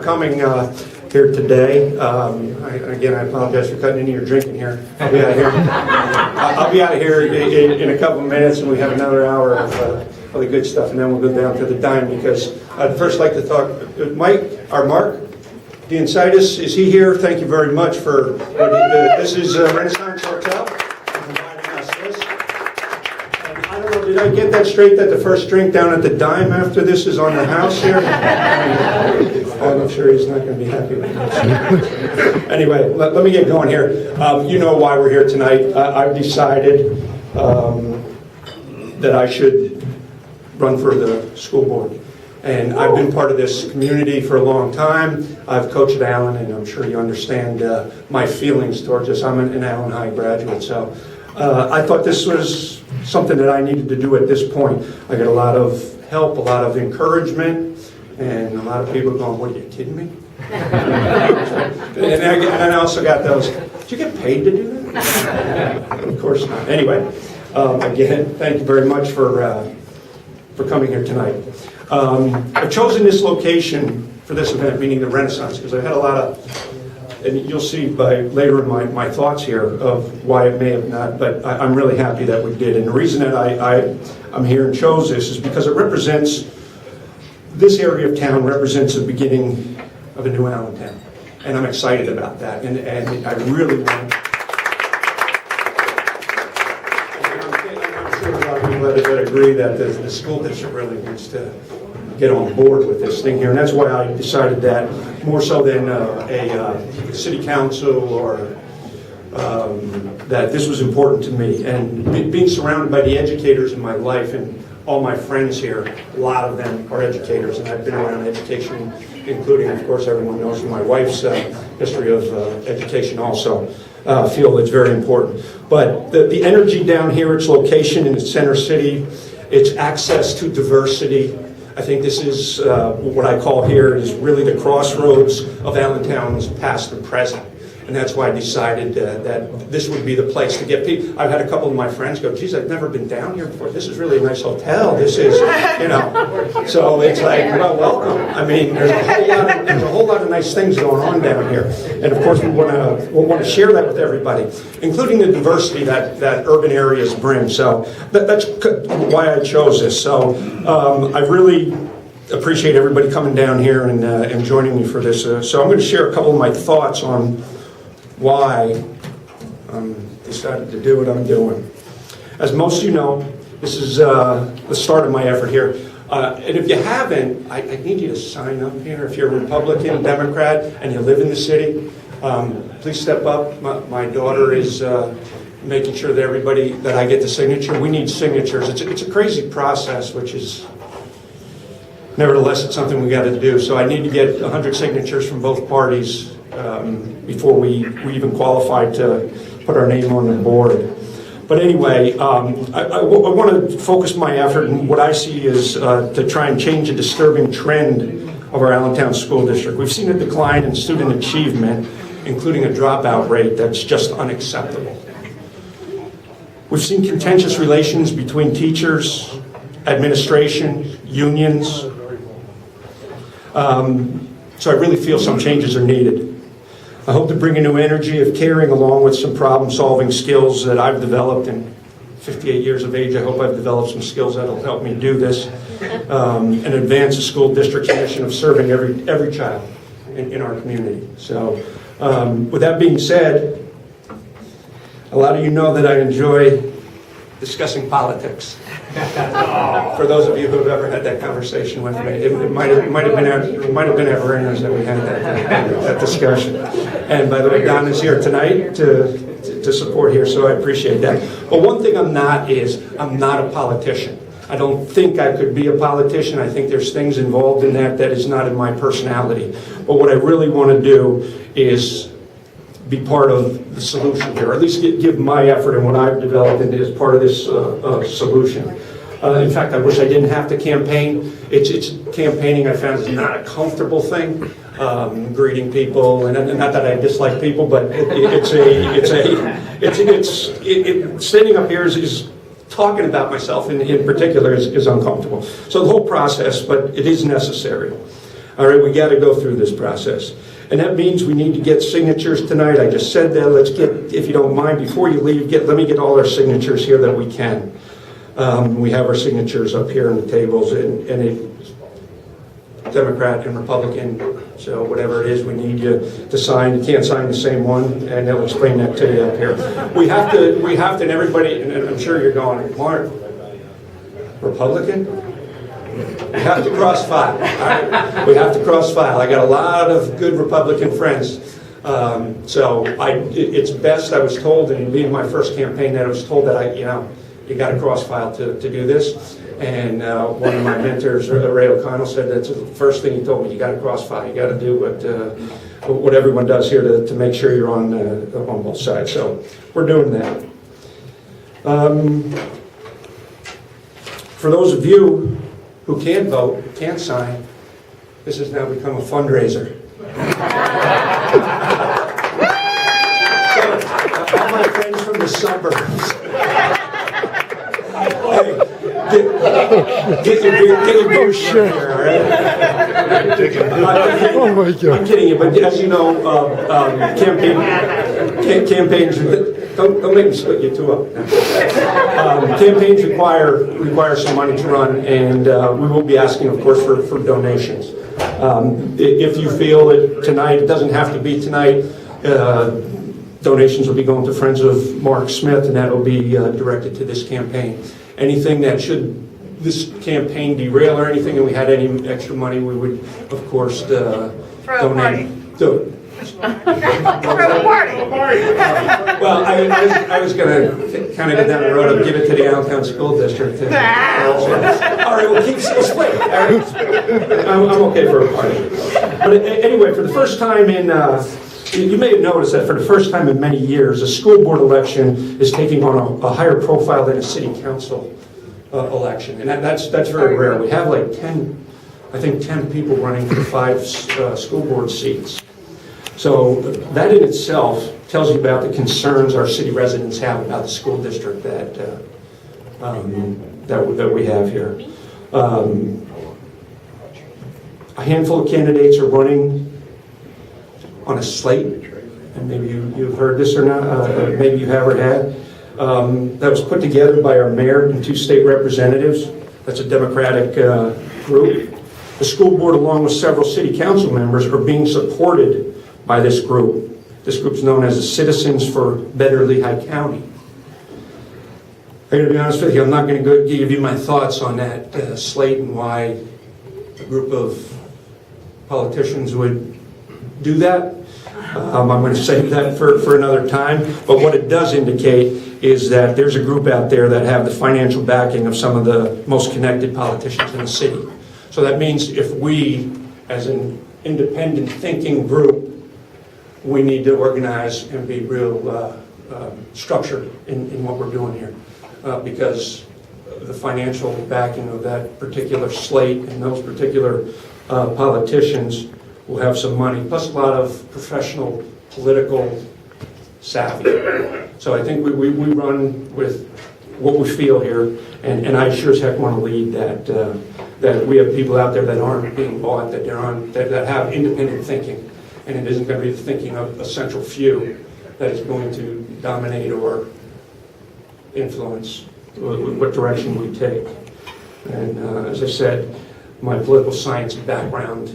Coming here today. Again, I apologize for cutting into your drinking here. I'll be out of here. I'll be out of here in a couple of minutes, and we have another hour of the good stuff, and then we'll go down to the dime. Because I'd first like to talk. Mark Diancitis, is he here? Thank you very much for. This is Renaissance Hotel. Providing us this. And I don't know. Did I get that straight? That the first drink down at the dime after this is on the house here? I'm sure he's not going to be happy with this. Anyway, let me get going here. You know why we're here tonight. I've decided that I should run for the school board. And I've been part of this community for a long time. I've coached Allen, and I'm sure you understand my feelings towards this. I'm an Allen High graduate, so I thought this was something that I needed to do at this point. I got a lot of help, a lot of encouragement, and a lot of people going, "What, are you kidding me?" and I also got those, "Did you get paid to do that?" Of course not. Anyway, again, thank you very much for coming here tonight. I've chosen this location for this event, meaning the Renaissance, because I had a lot of, and you'll see by later in my thoughts here of why it may have not, but I'm really happy that we did. And the reason that I'm here and chose this is because it represents, this area of town represents the beginning of a new Allentown. And I'm excited about that. And I really want, I'm sure a lot of people that agree that the school district really needs to get on board with this thing here. And that's why I decided that more so than a city council or that this was important to me. And being surrounded by the educators in my life, and all my friends here, a lot of them are educators, and I've been around education, including, of course, everyone knows my wife's history of education also. Feel it's very important. But the energy down here, its location in the center city, its access to diversity, I think this is what I call here is really the crossroads of Allentown's past and present. And that's why I decided that this would be the place to get people. I've had a couple of my friends go, "Geez, I've never been down here before. This is really a nice hotel. This is, you know." So it's like, well, welcome. I mean, there's a whole lot of nice things going on down here. And of course, we want to share that with everybody, including the diversity that urban areas bring. So that's why I chose this. So I really appreciate everybody coming down here and joining me for this. So I'm going to share a couple of my thoughts on why I decided to do what I'm doing. As most of you know, this is the start of my effort here. And if you haven't, I need you to sign up here. If you're a Republican, Democrat, and you live in the city, please step up. My daughter is making sure that I get the signature. We need signatures. It's a crazy process, which is, nevertheless, it's something we got to do. So I need to get 100 signatures from both parties before we even qualified to put our name on the board. But anyway, I want to focus my effort in what I see is to try and change a disturbing trend of our Allentown School District. We've seen a decline in student achievement, including a dropout rate that's just unacceptable. We've seen contentious relations between teachers, administration, unions. So I really feel some changes are needed. I hope to bring a new energy of caring along with some problem-solving skills that I've developed in 58 years of age. I hope I've developed some skills that will help me do this and advance the school district's mission of serving every child in our community. So with that being said, a lot of you know that I enjoy discussing politics. For those of you who have ever had that conversation with me, it might have been at Verner's that we had that discussion. And by the way, Don is here tonight to support here, so I appreciate that. But one thing I'm not a politician. I don't think I could be a politician. I think there's things involved in that is not in my personality. But what I really want to do is be part of the solution here, or at least give my effort and what I've developed as part of this solution. In fact, I wish I didn't have to campaign. It's campaigning I found is not a comfortable thing. Greeting people, and not that I dislike people, but standing up here is talking about myself in particular is uncomfortable. So the whole process, but it is necessary. All right, we got to go through this process. And that means we need to get signatures tonight. I just said that. Let's get, if you don't mind, before you leave, let me get all our signatures here that we can. We have our signatures up here on the tables, and it's Democrat and Republican, so whatever it is we need you to sign. You can't sign the same one, and they'll explain that to you up here. We have to, and everybody, and I'm sure you're going, Mark, Republican? We have to cross-file. Right? We have to cross-file. I got a lot of good Republican friends. So it's best, I was told, and being my first campaign, that I was told that you got to cross-file to do this. And one of my mentors, Ray O'Connell, said that's the first thing he told me. You got to cross-file. You got to do what everyone does here to make sure you're on both sides. So we're doing that. For those of you who can't vote, who can't sign, this has now become a fundraiser. So, all my friends from the suburbs, hey, get your beer shirt here, all right? Oh my God! I'm kidding you, but as you know, campaigns. Don't make me split you two up. Campaigns require some money to run, and we will be asking, of course, for donations. If you feel that tonight, it doesn't have to be tonight, donations will be going to Friends of Mark Smith, and that will be directed to this campaign. Anything that should this campaign derail or anything, and we had any extra money, we would, of course, donate. Well, I was going to kind of go down the road and give it to the Allentown School District. All right, we'll keep split. I'm okay for a party. But anyway, for the first time you may have noticed that for the first time in many years, a school board election is taking on a higher profile than a city council election. And that's very rare. We have like 10 people running for 5 school board seats. So that in itself tells you about the concerns our city residents have about the school district that we have here. A handful of candidates are running on a slate, and maybe you've heard this or not, maybe you have or had. That was put together by our mayor and 2 state representatives. That's a Democratic group. The school board, along with several city council members, are being supported by this group. This group's known as the Citizens for Better Lehigh County. I'm going to be honest with you, I'm not going to give you my thoughts on that slate and why a group of politicians would do that. I'm going to save that for another time. But what it does indicate is that there's a group out there that have the financial backing of some of the most connected politicians in the city. So that means if we, as an independent thinking group, we need to organize and be real structured in what we're doing here. Because the financial backing of that particular slate and those particular politicians will have some money, plus a lot of professional political savvy. So I think we run with what we feel here, and I sure as heck want to lead that we have people out there that aren't being bought, that have independent thinking. And it isn't going to be the thinking of a central few that is going to dominate or influence what direction we take. And as I said, my political science background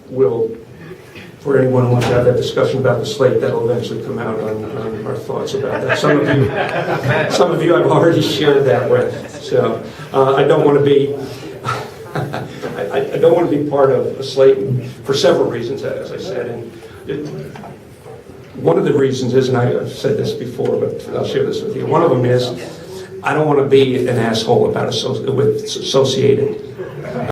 will, for anyone who wants to have that discussion about the slate, that'll eventually come out on our thoughts about that. Some of you I've already shared that with. So I don't want to be I don't want to be part of a slate for several reasons, as I said. And one of the reasons is, and I've said this before, but I'll share this with you. One of them is I don't want to be an asshole about with Associated.